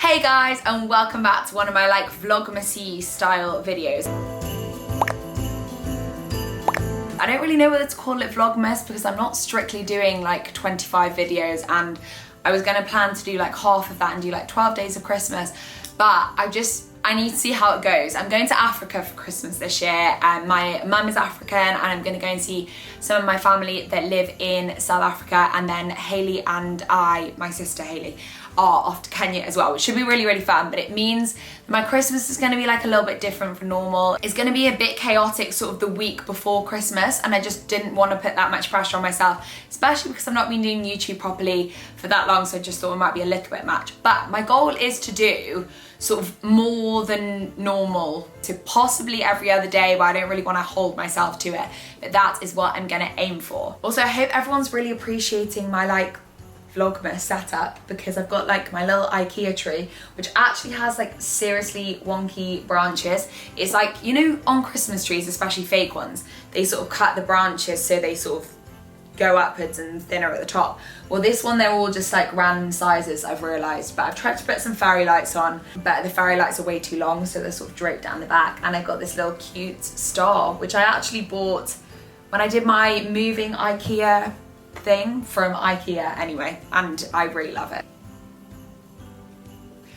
Hey guys, and welcome back to one of my like vlogmasy style videos. I don't really know whether to call it vlogmas because I'm not strictly doing like 25 videos, and I was gonna plan to do like half of that and do like 12 days of Christmas, but I need to see how it goes. I'm going to Africa for Christmas this year, and my mum is African, and I'm gonna go and see some of my family that live in South Africa, and then Hayley and my sister Hayley, are off to Kenya as well, which should be really, really fun. But it means my Christmas is gonna be like a little bit different from normal. It's gonna be a bit chaotic sort of the week before Christmas, and I just didn't want to put that much pressure on myself, especially because I've not been doing YouTube properly for that long, so I just thought it might be a little bit much. But my goal is to do sort of more than normal, to possibly every other day, but I don't really want to hold myself to it. But that is what I'm gonna aim for. Also, I hope everyone's really appreciating my like vlogmas setup, because I've got like my little IKEA tree, which actually has like seriously wonky branches. It's like, you know, on Christmas trees, especially fake ones, they sort of cut the branches so they sort of go upwards and thinner at the top. Well, this one, they're all just like random sizes, I've realised, but I've tried to put some fairy lights on, but the fairy lights are way too long, so they're sort of draped down the back. And I've got this little cute star, which I actually bought when I did my moving IKEA thing from IKEA anyway, and I really love it.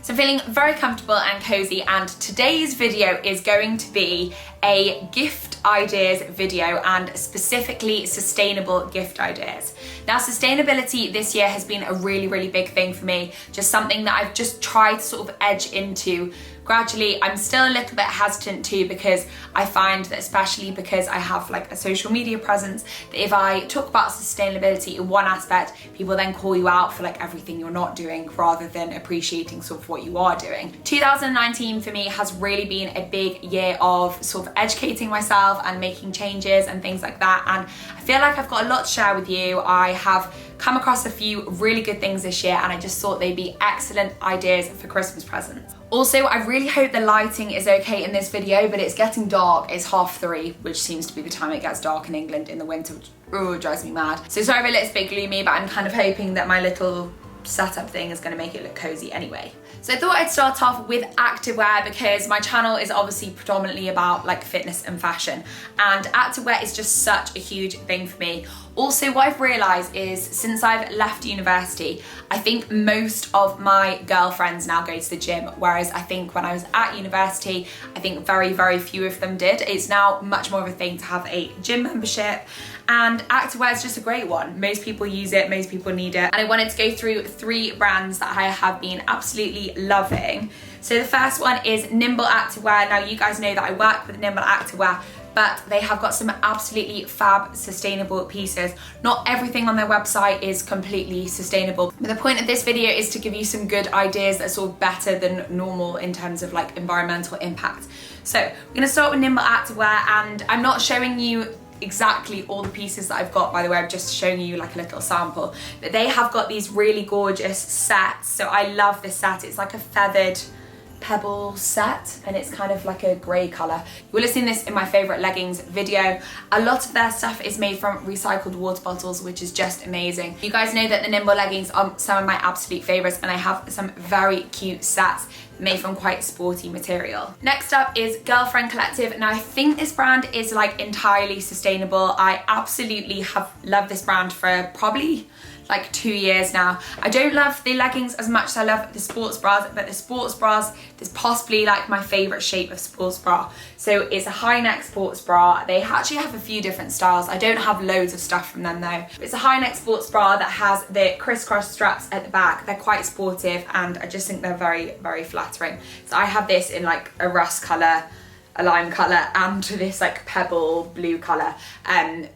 So I'm feeling very comfortable and cozy, and today's video is going to be a gift ideas video, and specifically sustainable gift ideas. Now, sustainability this year has been a really, really big thing for me, just something that I've just tried to sort of edge into gradually. I'm still a little bit hesitant too, because I find that, especially because I have like a social media presence, that if I talk about sustainability in one aspect, people then call you out for like everything you're not doing, rather than appreciating sort of what you are doing. 2019 for me has really been a big year of sort of educating myself and making changes and things like that, and I feel like I've got a lot to share with you. I have come across a few really good things this year, and I just thought they'd be excellent ideas for Christmas presents. Also, I really hope the lighting is okay in this video, but it's getting dark. It's 3:30, which seems to be the time it gets dark in England in the winter, which drives me mad. So sorry if it's a bit gloomy, but I'm kind of hoping that my little setup thing is going to make it look cozy anyway. So I thought I'd start off with activewear, because my channel is obviously predominantly about like fitness and fashion, and activewear is just such a huge thing for me. Also, what I've realised is since I've left university, I think most of my girlfriends now go to the gym, whereas I think when I was at university, I think very, very few of them did. It's now much more of a thing to have a gym membership, and activewear is just a great one. Most people use it, most people need it, and I wanted to go through 3 brands that I have been absolutely loving. So the first one is Nimble Activewear. Now, you guys know that I work with Nimble Activewear, but they have got some absolutely fab sustainable pieces. Not everything on their website is completely sustainable, but the point of this video is to give you some good ideas that are sort of better than normal in terms of like environmental impact. So we're gonna start with Nimble Activewear, and I'm not showing you exactly all the pieces that I've got, by the way. I'm just showing you like a little sample, but they have got these really gorgeous sets. So I love this set. It's like a feathered pebble set, and it's kind of like a grey colour. You will have seen this in my favourite leggings video. A lot of their stuff is made from recycled water bottles, which is just amazing. You guys know that the Nimble leggings are some of my absolute favourites, and I have some very cute sets made from quite sporty material. Next up is Girlfriend Collective. Now, I think this brand is like entirely sustainable. I absolutely have loved this brand for probably like 2 years now. I don't love the leggings as much as I love the sports bras, but the sports bras is possibly like my favourite shape of sports bra. So it's a high neck sports bra. They actually have a few different styles. I don't have loads of stuff from them though. It's a high neck sports bra that has the crisscross straps at the back. They're quite sportive, and I just think they're very, very flattering. So I have this in like a rust colour, a lime colour, and this like pebble blue colour,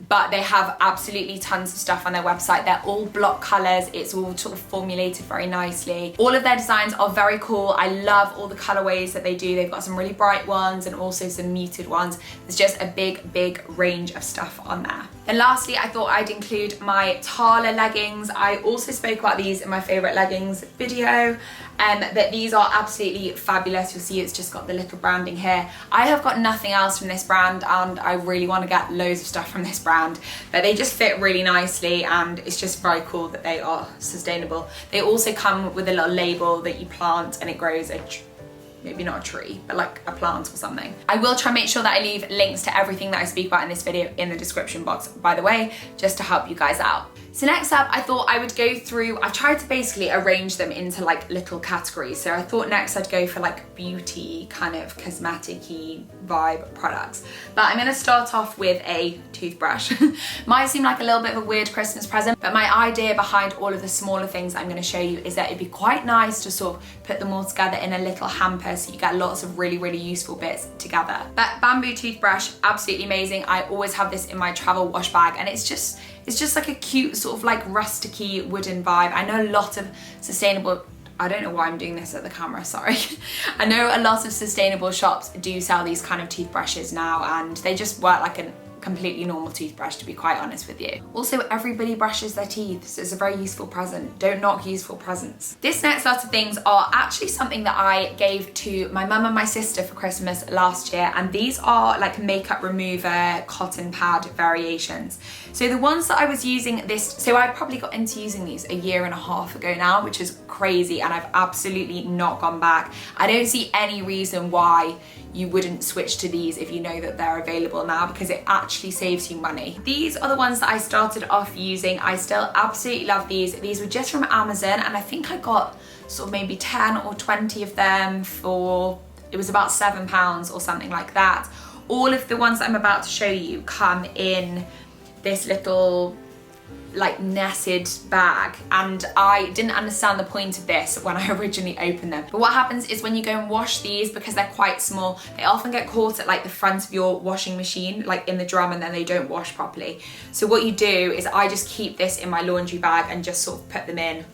but they have absolutely tons of stuff on their website. They're all block colours. It's all sort of formulated very nicely. All of their designs are very cool. I love all the colourways that they do. They've got some really bright ones and also some muted ones. There's just a big range of stuff on there. And lastly, I thought I'd include my Tala leggings. I also spoke about these in my favourite leggings video, But these are absolutely fabulous. You'll see it's just got the little branding here. I have got nothing else from this brand, and I really want to get loads of stuff from this brand, but they just fit really nicely, and it's just very cool that they are sustainable. They also come with a little label that you plant and it grows maybe not a tree, but like a plant or something. I will try and make sure that I leave links to everything that I speak about in this video in the description box, by the way, just to help you guys out. So next up, I thought I would go through, I tried to basically arrange them into like little categories. So I thought next I'd go for like beauty, kind of cosmetic-y vibe products. But I'm gonna start off with a toothbrush. Might seem like a little bit of a weird Christmas present, but my idea behind all of the smaller things I'm gonna show you is that it'd be quite nice to sort of put them all together in a little hamper so you get lots of really, really useful bits together. But bamboo toothbrush, absolutely amazing. I always have this in my travel wash bag, and it's just like a cute sort of like rusticy wooden vibe. I know a lot of sustainable, I don't know why I'm doing this at the camera, sorry. I know a lot of sustainable shops do sell these kind of toothbrushes now, and they just work like a completely normal toothbrush, to be quite honest with you. Also, everybody brushes their teeth, so it's a very useful present. Don't knock useful presents. This next lot of things are actually something that I gave to my mum and my sister for Christmas last year, and these are like makeup remover cotton pad variations. So the ones that I was using so I probably got into using these a year and a half ago now, which is crazy, and I've absolutely not gone back. I don't see any reason why you wouldn't switch to these if you know that they're available now, because it actually saves you money. These are the ones that I started off using. I still absolutely love these. These were just from Amazon, and I think I got sort of maybe 10 or 20 of them for, it was about £7 or something like that. All of the ones that I'm about to show you come in this little like netted bag, and I didn't understand the point of this when I originally opened them. But what happens is when you go and wash these, because they're quite small, they often get caught at like the front of your washing machine, like in the drum, and then they don't wash properly. So what you do is I just keep this in my laundry bag and just sort of put them in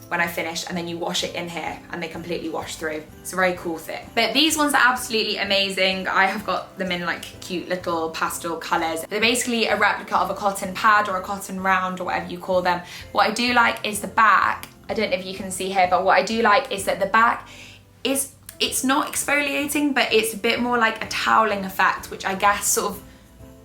when I finish, and then you wash it in here and they completely wash through. It's a very cool thing. But these ones are absolutely amazing. I have got them in like cute little pastel colors. They're basically a replica of a cotton pad or a cotton round or whatever you call them. What I do like is the back. I don't know if you can see here, but what I do like is that the back is, it's not exfoliating, but it's a bit more like a toweling effect, which I guess sort of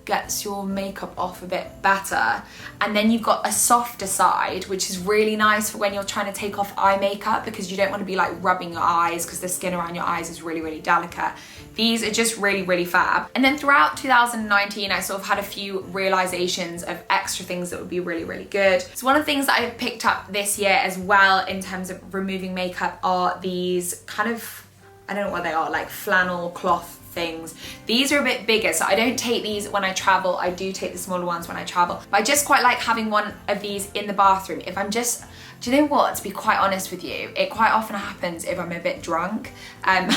gets your makeup off a bit better. And then you've got a softer side, which is really nice for when you're trying to take off eye makeup, because you don't want to be like rubbing your eyes, because the skin around your eyes is really, really delicate. These are just really, really fab. And then throughout 2019, I sort of had a few realizations of extra things that would be really, really good. So one of the things that I've picked up this year as well in terms of removing makeup are these kind of, I don't know what they are, like flannel cloth things. These are a bit bigger, so I don't take these when I travel. I do take the smaller ones when I travel, but I just quite like having one of these in the bathroom. If I'm just, do you know what, to be quite honest with you, it quite often happens if I'm a bit drunk and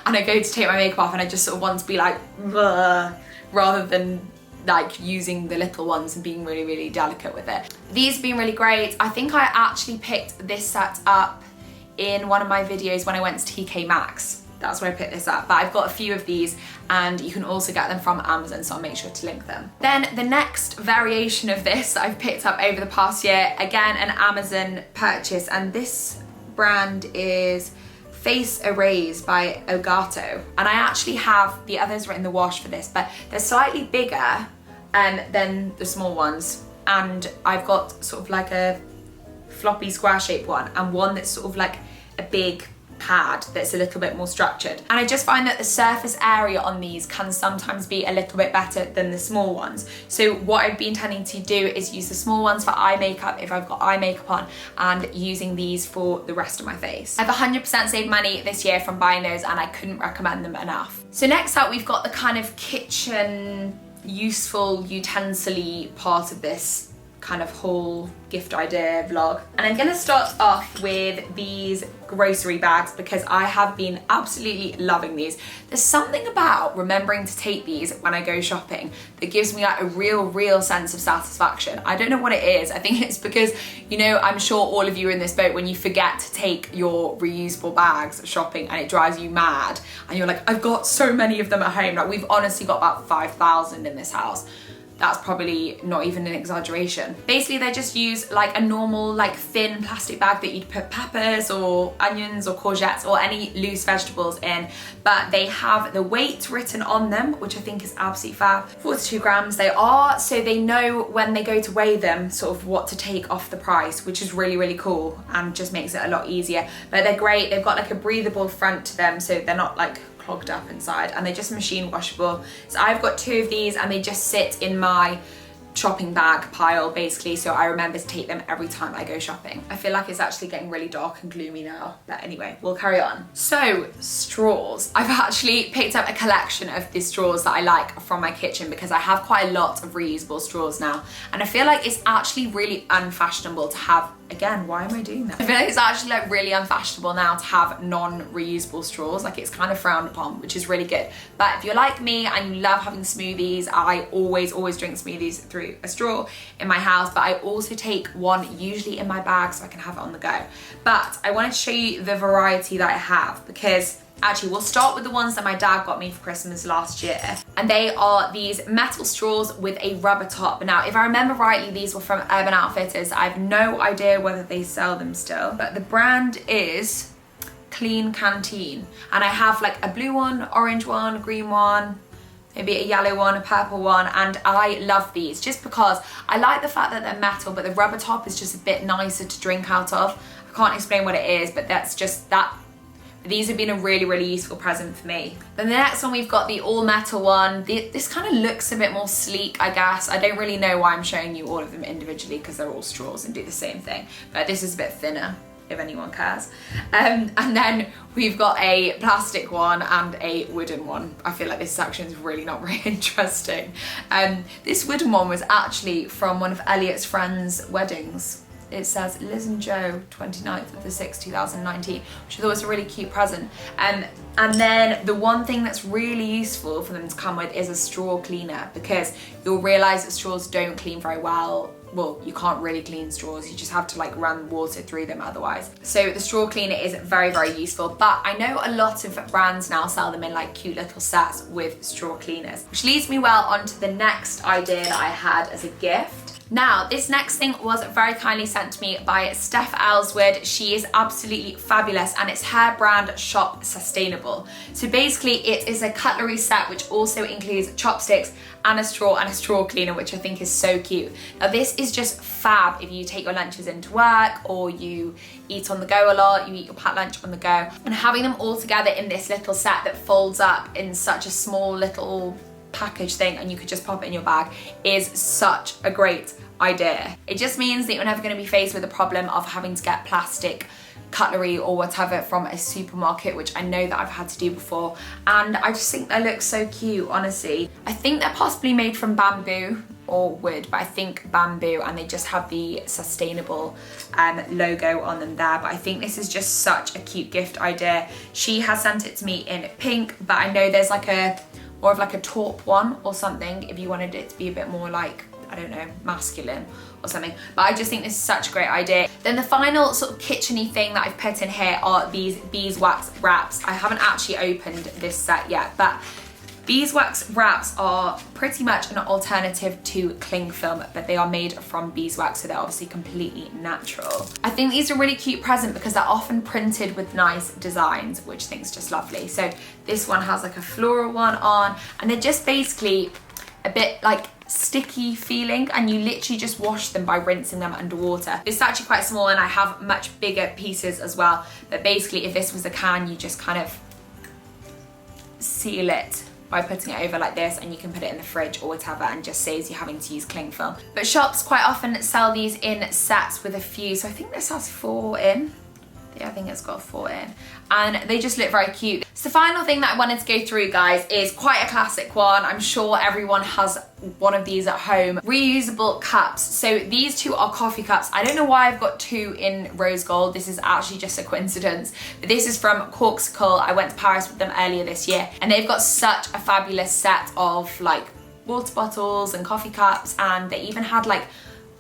I go to take my makeup off and I just sort of want to be like, bleh, rather than like using the little ones and being really, really delicate with it. These have been really great. I think I actually picked this set up in one of my videos when I went to TK Maxx. That's where I picked this up, but I've got a few of these, and you can also get them from Amazon, so I'll make sure to link them. Then the next variation of this I've picked up over the past year, again an Amazon purchase, and this brand is Face Erase by Elgato, and I actually have the others are in the wash for this, but they're slightly bigger than the small ones, and I've got sort of like a floppy square shaped one and one that's sort of like a big pad that's a little bit more structured. And I just find that the surface area on these can sometimes be a little bit better than the small ones. So what I've been tending to do is use the small ones for eye makeup if I've got eye makeup on, and using these for the rest of my face. I've 100% saved money this year from buying those, and I couldn't recommend them enough. So next up we've got the kind of kitchen useful utensil-y part of this kind of whole gift idea vlog. And I'm gonna start off with these grocery bags because I have been absolutely loving these. There's something about remembering to take these when I go shopping that gives me like a real sense of satisfaction. I don't know what it is. I think it's because, you know, I'm sure all of you are in this boat when you forget to take your reusable bags shopping and it drives you mad. And you're like, I've got so many of them at home. Like we've honestly got about 5,000 in this house. that's probably not even an exaggeration. Basically, they just use like a normal, like thin plastic bag that you'd put peppers or onions or courgettes or any loose vegetables in, but they have the weight written on them, which I think is absolutely fab. 42 grams they are, so they know when they go to weigh them sort of what to take off the price, which is really, really cool and just makes it a lot easier. But they're great. They've got like a breathable front to them, so they're not like clogged up inside, and they're just machine washable. So I've got 2 of these and they just sit in my shopping bag pile basically, so I remember to take them every time I go shopping. I feel like it's actually getting really dark and gloomy now, but anyway, we'll carry on. So straws. I've actually picked up a collection of the straws that I like from my kitchen because I have quite a lot of reusable straws now, and I feel like it's actually really unfashionable to have, again, why am I doing that? I feel like it's actually like really unfashionable now to have non-reusable straws. Like it's kind of frowned upon, which is really good. But if you're like me and you love having smoothies, I always drink smoothies through a straw in my house, but I also take one usually in my bag so I can have it on the go. But I wanted to show you the variety that I have, because actually, we'll start with the ones that my dad got me for Christmas last year. And they are these metal straws with a rubber top. Now, if I remember rightly, these were from Urban Outfitters. I have no idea whether they sell them still, but the brand is Clean Canteen. And I have like a blue one, orange one, green one, maybe a yellow one, a purple one, and I love these just because I like the fact that they're metal, but the rubber top is just a bit nicer to drink out of. I can't explain what it is, but that's just that. These have been a really, really useful present for me. Then the next one, we've got the all metal one. This kind of looks a bit more sleek, I guess. I don't really know why I'm showing you all of them individually because they're all straws and do the same thing. But this is a bit thinner, if anyone cares. And then we've got a plastic one and a wooden one. I feel like this section is really not very interesting. This wooden one was actually from one of Elliot's friends' weddings. It says Liz and Joe, 29th of the 6th, 2019, which I thought was a really cute present. And then the one thing that's really useful for them to come with is a straw cleaner, because you'll realise that straws don't clean very well. Well, you can't really clean straws, you just have to like run water through them otherwise. So the straw cleaner is very, very useful, but I know a lot of brands now sell them in like cute little sets with straw cleaners, which leads me well onto the next idea that I had as a gift. Now, this next thing was very kindly sent to me by Steph Ellswood. She is absolutely fabulous, and it's her brand Shop Sustainable. So basically it is a cutlery set which also includes chopsticks and a straw cleaner, which I think is so cute. Now this is just fab if you take your lunches into work or you eat on the go a lot, you eat your packed lunch on the go. And having them all together in this little set that folds up in such a small little package thing and you could just pop it in your bag is such a great idea. It just means that you're never going to be faced with the problem of having to get plastic cutlery or whatever from a supermarket, which I know that I've had to do before, and I just think they look so cute, honestly. I think they're possibly made from bamboo or wood, but I think bamboo, and they just have the sustainable logo on them there. But I think this is just such a cute gift idea. She has sent it to me in pink, but I know there's like a more of like a taupe one or something if you wanted it to be a bit more like, I don't know, masculine or something. But I just think this is such a great idea. Then the final sort of kitchen-y thing that I've put in here are these beeswax wraps. I haven't actually opened this set yet, but beeswax wraps are pretty much an alternative to cling film, but they are made from beeswax, so they're obviously completely natural. I think these are a really cute present because they're often printed with nice designs, which I think is just lovely. So this one has like a floral one on, and they're just basically a bit like sticky feeling, and you literally just wash them by rinsing them underwater. This is actually quite small and I have much bigger pieces as well, but basically if this was a can, you just kind of seal it by putting it over like this, and you can put it in the fridge or whatever, and just saves you having to use cling film. But shops quite often sell these in sets with a few, so I think this has 4 in. I think it's got 4 in, and they just look very cute. So the final thing that I wanted to go through, guys, is quite a classic one. I'm sure everyone has one of these at home. Reusable cups. So these two are coffee cups. I don't know why I've got 2 in rose gold. This is actually just a coincidence, but this is from Corksicle. I went to Paris with them earlier this year, and they've got such a fabulous set of like water bottles and coffee cups, and they even had like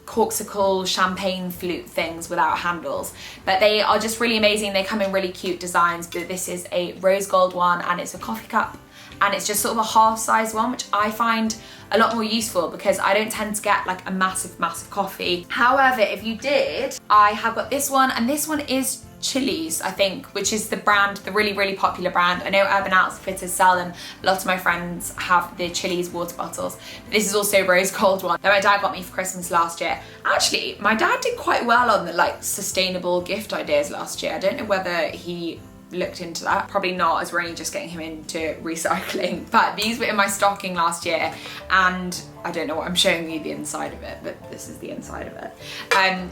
corksicle champagne flute things without handles, but they are just really amazing. They come in really cute designs, but this is a rose gold one and it's a coffee cup, and it's just sort of a half size one, which I find a lot more useful because I don't tend to get like a massive coffee. However, if you did, I have got this one, and this one is Chili's, I think, which is the brand, the really popular brand. I know Urban Outfitters sell them. A lot of my friends have the Chili's water bottles. This is also a rose gold one that my dad got me for Christmas last year. Actually, my dad did quite well on the like sustainable gift ideas last year. I don't know whether he looked into that, probably not, as we're only just getting him into recycling, but these were in my stocking last year, and I don't know what I'm showing you the inside of it, but this is the inside of it.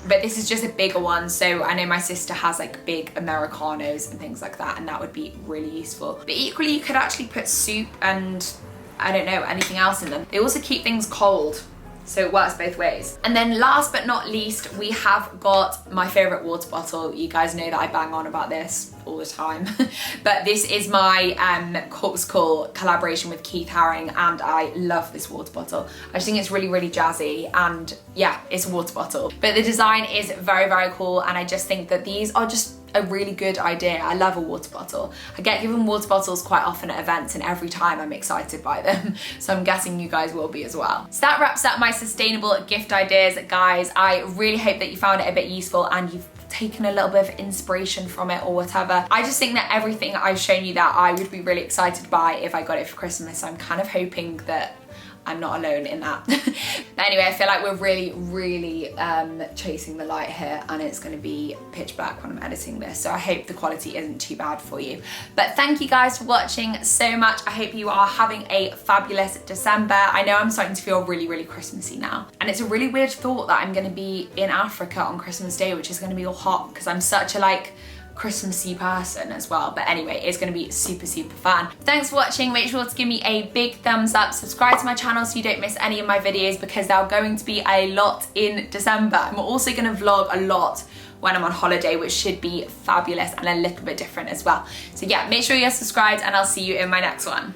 But this is just a bigger one, so I know my sister has like big Americanos and things like that, and that would be really useful. But equally, you could actually put soup and I don't know, anything else in them. They also keep things cold, so it works both ways. And then last but not least, we have got my favorite water bottle. You guys know that I bang on about this all the time, but this is my Corkscall collaboration with Keith Haring, and I love this water bottle. I just think it's really jazzy, and yeah, it's a water bottle. But the design is very cool, and I just think that these are just a really good idea. I love a water bottle. I get given water bottles quite often at events, and every time I'm excited by them. So I'm guessing you guys will be as well. So that wraps up my sustainable gift ideas, guys. I really hope that you found it a bit useful and you've taken a little bit of inspiration from it or whatever. I just think that everything I've shown you that I would be really excited by if I got it for Christmas. I'm kind of hoping that I'm not alone in that. But anyway, I feel like we're really chasing the light here, and it's going to be pitch black when I'm editing this, so I hope the quality isn't too bad for you. But thank you guys for watching so much. I hope you are having a fabulous December. I know I'm starting to feel really Christmassy now, and it's a really weird thought that I'm going to be in Africa on Christmas Day, which is going to be all hot because I'm such a like Christmassy person as well. But anyway, it's going to be super fun. Thanks for watching. Make sure to give me a big thumbs up, subscribe to my channel so you don't miss any of my videos, because there are going to be a lot in December. I'm also going to vlog a lot when I'm on holiday, which should be fabulous and a little bit different as well. So yeah, make sure you're subscribed, and I'll see you in my next one.